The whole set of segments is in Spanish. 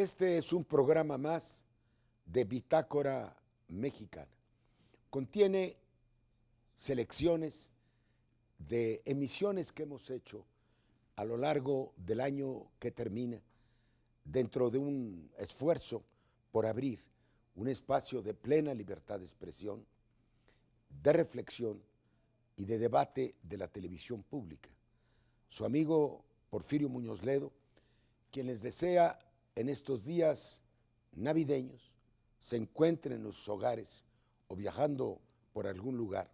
Este es un programa más de Bitácora Mexicana. Contiene selecciones de emisiones que hemos hecho a lo largo del año que termina, dentro de un esfuerzo por abrir un espacio de plena libertad de expresión, de reflexión y de debate de la televisión pública. Su amigo Porfirio Muñoz Ledo, quien les desea en estos días navideños se encuentren en sus hogares o viajando por algún lugar,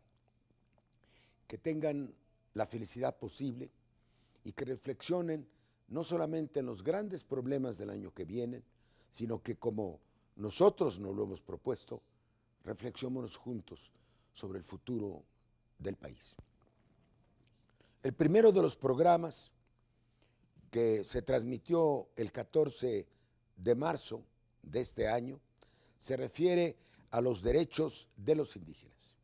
que tengan la felicidad posible y que reflexionen no solamente en los grandes problemas del año que vienen, sino que como nosotros nos lo hemos propuesto, reflexionemos juntos sobre el futuro del país. El primero de los programas que se transmitió el 14 de marzo de este año se refiere a los derechos de los indígenas,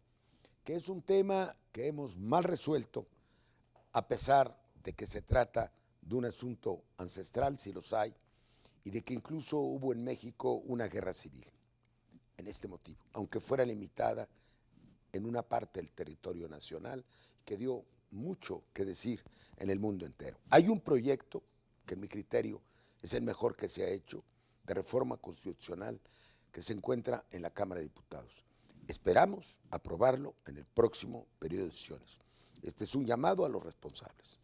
que es un tema que hemos mal resuelto, a pesar de que se trata de un asunto ancestral, si los hay, y de que incluso hubo en México una guerra civil en este motivo, aunque fuera limitada en una parte del territorio nacional, que dio mucho que decir en el mundo entero. Hay un proyecto que en mi criterio es el mejor que se ha hecho de reforma constitucional que se encuentra en la Cámara de Diputados. Esperamos aprobarlo en el próximo periodo de sesiones. Este es un llamado a los responsables.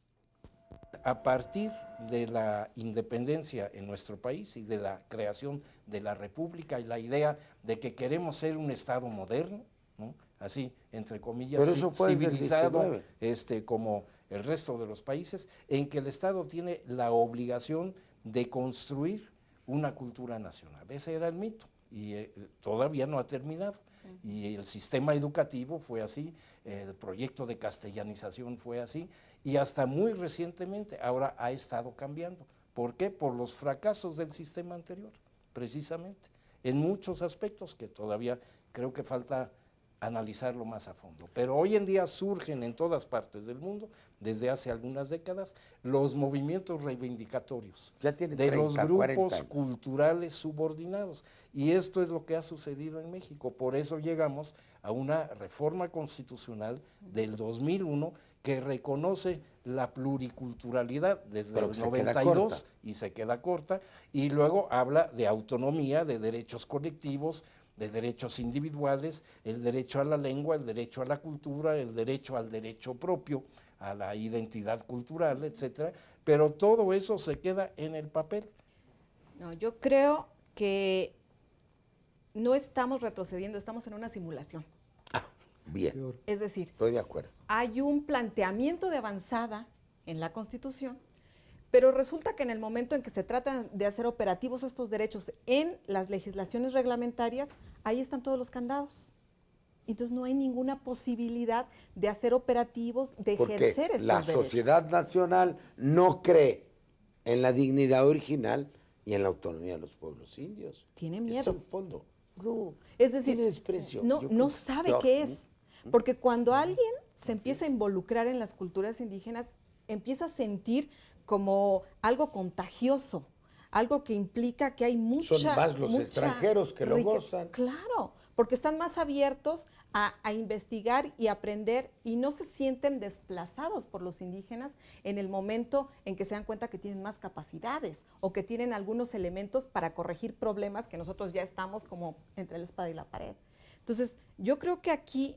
A partir de la independencia en nuestro país y de la creación de la República y la idea de que queremos ser un Estado moderno, ¿no? Así, entre comillas, civilizado, como el resto de los países, en que el Estado tiene la obligación de construir una cultura nacional. Ese era el mito y todavía no ha terminado. Y el sistema educativo fue así, el proyecto de castellanización fue así, y hasta muy recientemente ahora ha estado cambiando. ¿Por qué? Por los fracasos del sistema anterior, precisamente, en muchos aspectos que todavía creo que falta analizarlo más a fondo. Pero hoy en día surgen en todas partes del mundo, desde hace algunas décadas, los movimientos reivindicatorios de los grupos culturales subordinados. Y esto es lo que ha sucedido en México. Por eso llegamos a una reforma constitucional del 2001 que reconoce la pluriculturalidad desde el 92 y se queda corta, y luego habla de autonomía, de derechos colectivos, de derechos individuales, el derecho a la lengua, el derecho a la cultura, el derecho al derecho propio, a la identidad cultural, etcétera, pero todo eso se queda en el papel. No, yo creo que no estamos retrocediendo, estamos en una simulación. Bien. Es decir, estoy de acuerdo. Hay un planteamiento de avanzada en la Constitución, pero resulta que en el momento en que se tratan de hacer operativos estos derechos en las legislaciones reglamentarias, ahí están todos los candados. Entonces no hay ninguna posibilidad de hacer operativos, de ejercer estos derechos. La sociedad nacional no cree en la dignidad original y en la autonomía de los pueblos indios. Tiene miedo. Es el fondo. No, es decir, tiene desprecio. No sabe qué es. Porque cuando alguien se empieza a involucrar en las culturas indígenas, empieza a sentir como algo contagioso, algo que implica que hay mucha... Son más los extranjeros que lo gozan. Claro, porque están más abiertos a investigar y aprender y no se sienten desplazados por los indígenas en el momento en que se dan cuenta que tienen más capacidades o que tienen algunos elementos para corregir problemas que nosotros ya estamos como entre la espada y la pared. Entonces, yo creo que aquí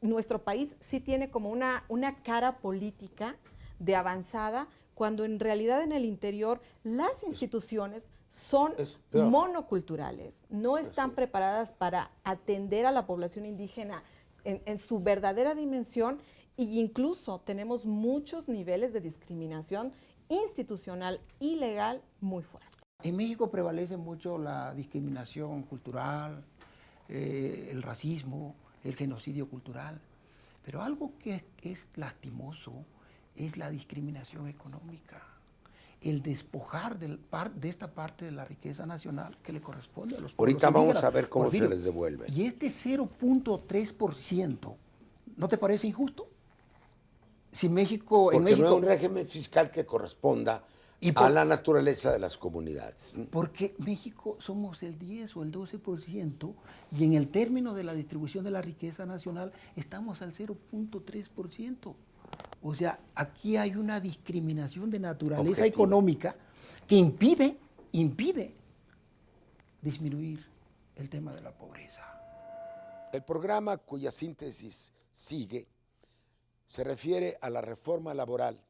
nuestro país sí tiene como una cara política de avanzada, cuando en realidad en el interior las instituciones son monoculturales, no están preparadas para atender a la población indígena en su verdadera dimensión, e incluso tenemos muchos niveles de discriminación institucional y legal muy fuertes. En México prevalece mucho la discriminación cultural, el racismo, el genocidio cultural, pero algo que es lastimoso es la discriminación económica, el despojar de esta parte de la riqueza nacional que le corresponde a los pueblos indígenas. Ahorita vamos a ver cómo se les devuelve. Y este 0.3%, ¿no te parece injusto? Si México... Porque no es un régimen fiscal que corresponda Y a la naturaleza de las comunidades. porque México somos el 10 o el 12% y en el término de la distribución de la riqueza nacional estamos al 0.3%. O sea, aquí hay una discriminación de naturaleza Objetiva. económica que impide disminuir el tema de la pobreza. El programa cuya síntesis sigue se refiere a la reforma laboral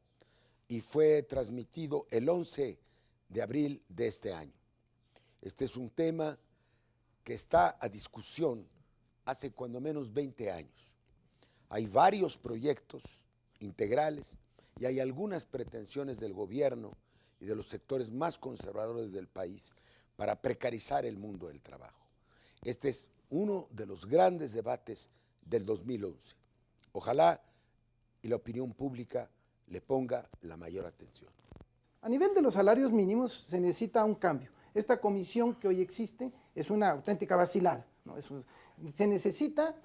y fue transmitido el 11 de abril de este año. Este es un tema que está a discusión hace cuando menos 20 años. Hay varios proyectos integrales y hay algunas pretensiones del gobierno y de los sectores más conservadores del país para precarizar el mundo del trabajo. Este es uno de los grandes debates del 2011. Ojalá y la opinión pública le ponga la mayor atención. A nivel de los salarios mínimos se necesita un cambio. Esta comisión que hoy existe es una auténtica vacilada, ¿no? Se necesita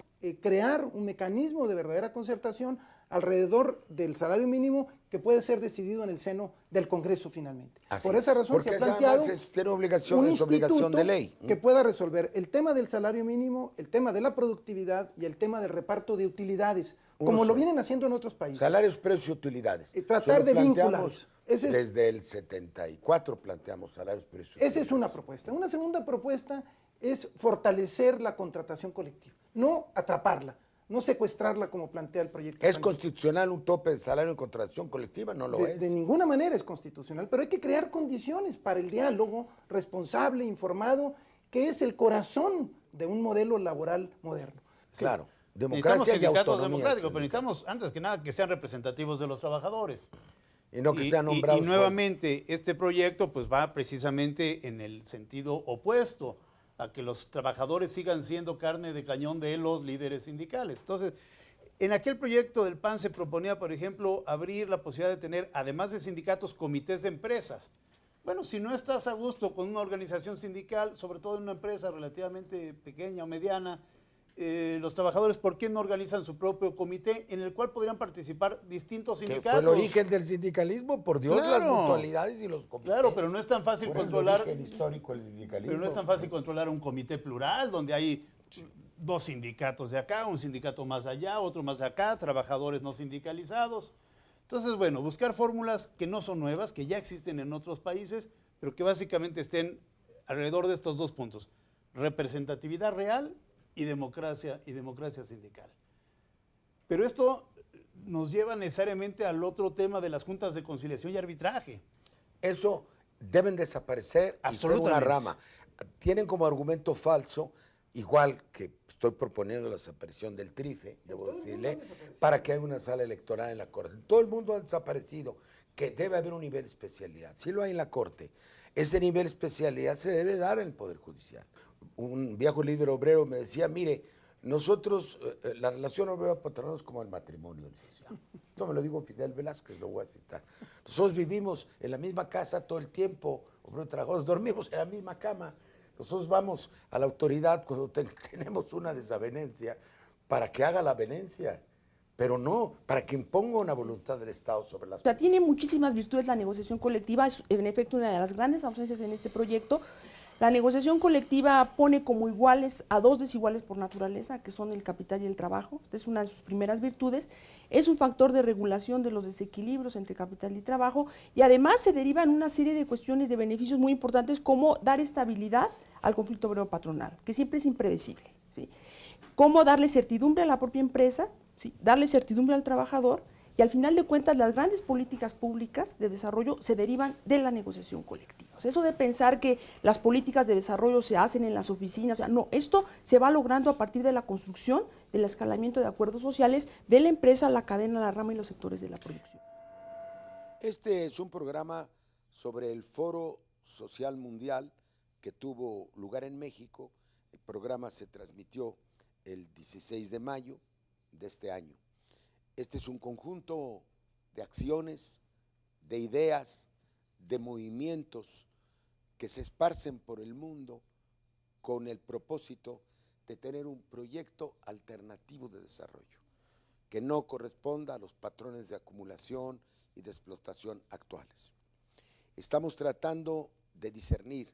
crear un mecanismo de verdadera concertación alrededor del salario mínimo que puede ser decidido en el seno del Congreso finalmente. Por esa razón se ha planteado tiene obligación, un es obligación de instituto ley. que pueda resolver el tema del salario mínimo, el tema de la productividad y el tema del reparto de utilidades, como lo vienen haciendo en otros países. Salarios, precios y utilidades. Tratar de vincular. Planteamos, desde el 74 planteamos salarios, precios y utilidades. Esa es una propuesta. Una segunda propuesta es fortalecer la contratación colectiva, no atraparla, no secuestrarla como plantea el proyecto. ¿Es constitucional un tope de salario en contratación colectiva? No lo es. De ninguna manera es constitucional, pero hay que crear condiciones para el diálogo responsable, informado, que es el corazón de un modelo laboral moderno. Claro. Necesitamos Democracia y sindicatos autonomía. democráticos, pero necesitamos, antes que nada, que sean representativos de los trabajadores. Y no que sean nombrados. Y nuevamente, este proyecto pues va precisamente en el sentido opuesto, a que los trabajadores sigan siendo carne de cañón de los líderes sindicales. Entonces, en aquel proyecto del PAN se proponía, por ejemplo, abrir la posibilidad de tener, además de sindicatos, comités de empresas. Bueno, si no estás a gusto con una organización sindical, sobre todo en una empresa relativamente pequeña o mediana, los trabajadores, ¿por qué no organizan su propio comité en el cual podrían participar distintos Que sindicatos? fue el origen del sindicalismo, por Dios, Claro. las mutualidades y los comités. Claro, pero no es tan fácil Fue el controlar. origen histórico del sindicalismo. Pero no es tan fácil controlar un comité plural donde hay dos sindicatos de acá, un sindicato más allá, otro más acá, trabajadores no sindicalizados. Entonces, bueno, buscar fórmulas que no son nuevas, que ya existen en otros países, pero que básicamente estén alrededor de estos dos puntos: representatividad real y democracia sindical. Pero esto nos lleva necesariamente al otro tema de las juntas de conciliación y arbitraje. Eso deben desaparecer y ser una Absolutamente. rama. Tienen como argumento falso, igual que estoy proponiendo la desaparición del TRIFE, debo decirle, para que haya una sala electoral en la Corte. Todo el mundo ha desaparecido, que debe haber un nivel de especialidad. Si lo hay en la Corte, ese nivel de especialidad se debe dar en el Poder Judicial. Un viejo líder obrero me decía, mire, nosotros, la relación obrero-patrono es como el matrimonio. Decía. Esto me lo digo Fidel Velázquez, lo voy a citar. Nosotros vivimos en la misma casa todo el tiempo, obreros trabajadores, dormimos en la misma cama. Nosotros vamos a la autoridad cuando tenemos una desavenencia para que haga la avenencia, pero no para que imponga una voluntad del Estado sobre las O sea, tiene muchísimas virtudes la negociación colectiva, es en efecto una de las grandes ausencias en este proyecto. La negociación colectiva pone como iguales a dos desiguales por naturaleza, que son el capital y el trabajo. Esta es una de sus primeras virtudes. Es un factor de regulación de los desequilibrios entre capital y trabajo, y además se derivan una serie de cuestiones de beneficios muy importantes, como dar estabilidad al conflicto obrero-patronal, que siempre es impredecible, ¿sí? Cómo darle certidumbre a la propia empresa, ¿sí? Darle certidumbre al trabajador, y al final de cuentas las grandes políticas públicas de desarrollo se derivan de la negociación colectiva. O sea, eso de pensar que las políticas de desarrollo se hacen en las oficinas, o sea, no, esto se va logrando a partir de la construcción, del escalamiento de acuerdos sociales de la empresa, la cadena, la rama y los sectores de la producción. Este es un programa sobre el Foro Social Mundial que tuvo lugar en México. El programa se transmitió el 16 de mayo de este año. Este es un conjunto de acciones, de ideas, de movimientos que se esparcen por el mundo con el propósito de tener un proyecto alternativo de desarrollo que no corresponda a los patrones de acumulación y de explotación actuales. estamos tratando de discernir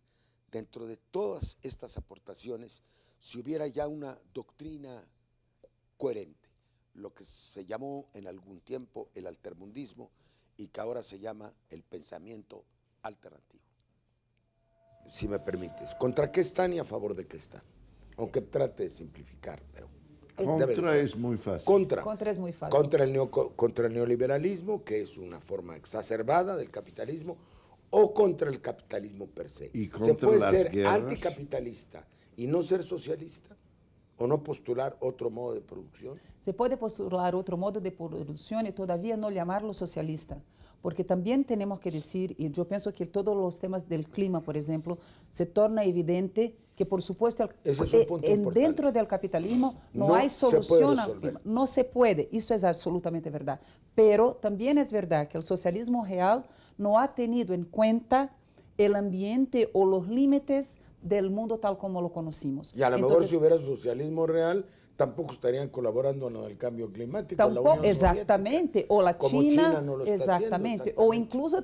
dentro de todas estas aportaciones si hubiera ya una doctrina coherente, lo que se llamó en algún tiempo el altermundismo y que ahora se llama el pensamiento alternativo. Si me permites, ¿contra qué están y a favor de qué están? Aunque trate de simplificar, pero contra es muy fácil. Contra es muy fácil. Contra el neoliberalismo, que es una forma exacerbada del capitalismo, o contra el capitalismo per se. Y ¿Se contra puede las ser guerras? anticapitalista y no ser socialista? ¿O no postular otro modo de producción? Se puede postular otro modo de producción y todavía no llamarlo socialista, porque también tenemos que decir, y yo pienso que todos los temas del clima, por ejemplo, se torna evidente que, por supuesto, Ese es un punto importante. dentro del capitalismo no No hay se puede solución al resolver. clima. No se puede, eso es absolutamente verdad. Pero también es verdad que el socialismo real no ha tenido en cuenta el ambiente o los límites del mundo tal como lo conocimos. Y a lo mejor Entonces, si hubiera socialismo real, tampoco estarían colaborando en el cambio climático. tampoco, la Unión exactamente, Soviética, o la como China, no lo está exactamente, haciendo, o incluso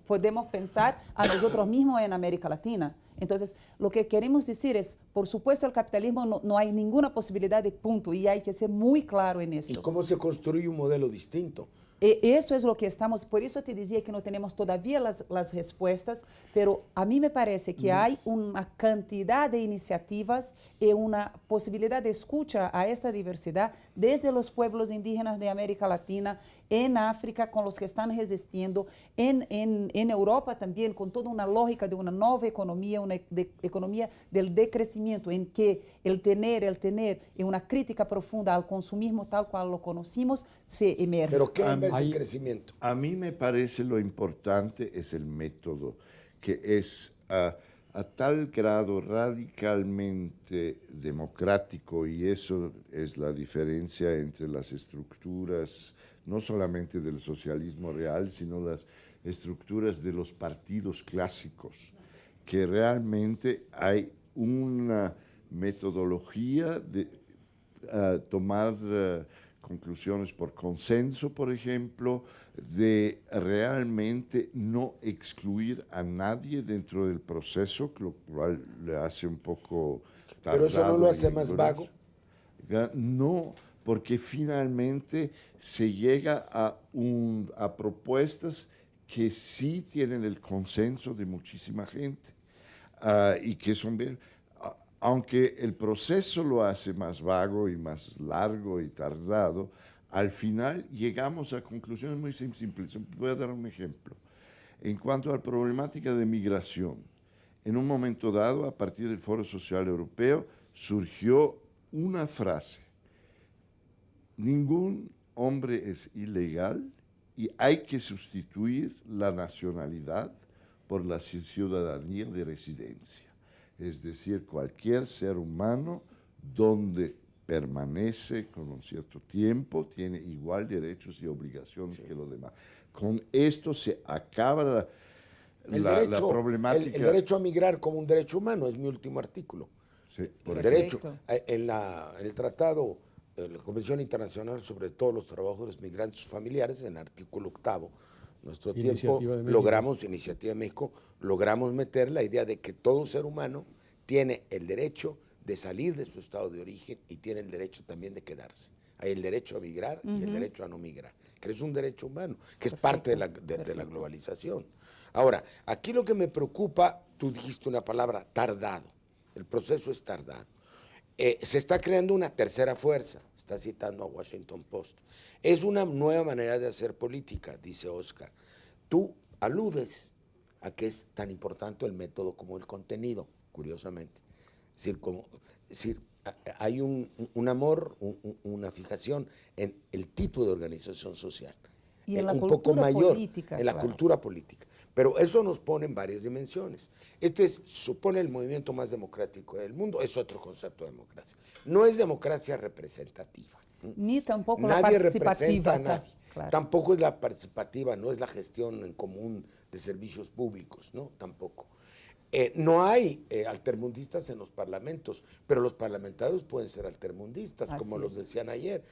podemos pensar a nosotros mismos en América Latina. Entonces, lo que queremos decir es, por supuesto, el capitalismo no hay ninguna posibilidad de punto y hay que ser muy claro en ¿Y eso. cómo se construye un modelo distinto? Esto es lo que estamos, por eso te decía que no tenemos todavía las respuestas, pero a mí me parece que hay una cantidad de iniciativas y una posibilidad de escucha a esta diversidad desde los pueblos indígenas de América Latina, en África, con los que están resistiendo, en Europa también, con toda una lógica de una nueva economía, una economía del decrecimiento, en que el tener y una crítica profunda al consumismo tal cual lo conocimos se emerge. ¿Pero qué en vez de Hay- crecimiento? A mí me parece lo importante es el método, que es a tal grado radicalmente democrático, y eso es la diferencia entre las estructuras, no solamente del socialismo real, sino las estructuras de los partidos clásicos, que realmente hay una metodología de tomar conclusiones por consenso, por ejemplo, de realmente no excluir a nadie dentro del proceso, lo cual le hace un poco ¿Pero eso no tardado lo y hace más riguroso. vago? No, porque finalmente se llega a propuestas que sí tienen el consenso de muchísima gente y que son bien, aunque el proceso lo hace más vago y más largo y tardado, al final llegamos a conclusiones muy simples. Voy a dar un ejemplo. En cuanto a la problemática de migración, en un momento dado, a partir del Foro Social Europeo, surgió una frase: ningún hombre es ilegal y hay que sustituir la nacionalidad por la ciudadanía de residencia. Es decir, cualquier ser humano donde permanece con un cierto tiempo tiene igual derechos y obligaciones que los demás. Con esto se acaba la problemática. El derecho a migrar como un derecho humano es mi último artículo. Sí, El por derecho, Perfecto. en el tratado, la Convención Internacional sobre todos los trabajadores migrantes familiares, en el artículo 8, nuestro Iniciativa tiempo de México. logramos, Iniciativa de México, logramos meter la idea de que todo ser humano tiene el derecho de salir de su estado de origen y tiene el derecho también de quedarse. Hay el derecho a migrar y el derecho a no migrar, que es un derecho humano, que es parte de la globalización. Ahora, aquí lo que me preocupa, tú dijiste una palabra, tardado. El proceso es tardado. Se está creando una tercera fuerza, está citando a Washington Post. Es una nueva manera de hacer política, dice Oscar. Tú aludes a que es tan importante el método como el contenido, curiosamente. Es decir, hay un amor, una fijación en el tipo de organización social. Y en la un poco cultura mayor, política, en la claro. cultura política. Pero eso nos pone en varias dimensiones. Supone el movimiento más democrático del mundo, es otro concepto de democracia. No es democracia representativa. Ni tampoco Nadie la representa participativa. a nadie. Claro. Tampoco es la participativa, no es la gestión en común de servicios públicos, ¿no? Tampoco. No hay altermundistas en los parlamentos, pero los parlamentarios pueden ser altermundistas, Así como es. los decían ayer.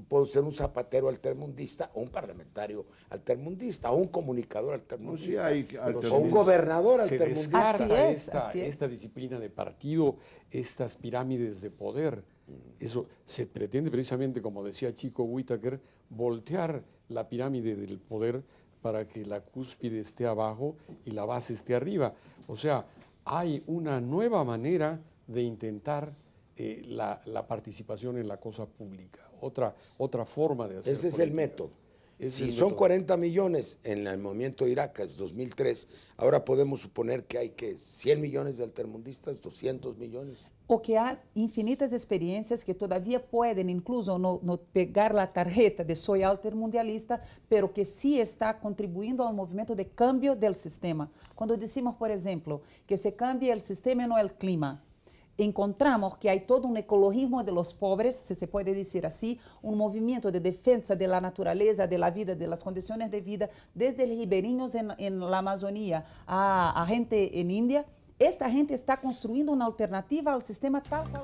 Puedo ser un zapatero altermundista, o un parlamentario altermundista, o un comunicador altermundista, hay o un altermundistas. gobernador Se altermundista. Así descarta es, así es. esta disciplina de partido, estas pirámides de poder. Eso se pretende precisamente, como decía Chico Whittaker, voltear la pirámide del poder para que la cúspide esté abajo y la base esté arriba. O sea, hay una nueva manera de intentar la participación en la cosa pública, otra forma de hacer Ese es el política. método. Ese es Si el son método. 40 millones en el movimiento de Irak, es 2003, ahora podemos suponer que hay 100 millones de altermundistas, 200 millones. O que há infinitas experiências que todavia podem, incluso, no pegar a tarjeta de soy altermundialista, pero que sí está contribuindo ao movimento de cambio del sistema. Quando decimos, por exemplo, que se cambie el sistema e não el clima, encontramos que há todo um ecologismo de los pobres, se pode dizer assim, um movimento de defesa de la natureza, de la vida, de las condições de vida, desde os ribeirinhos en la Amazônia a gente en India. Esta gente está construindo uma alternativa ao sistema tal qual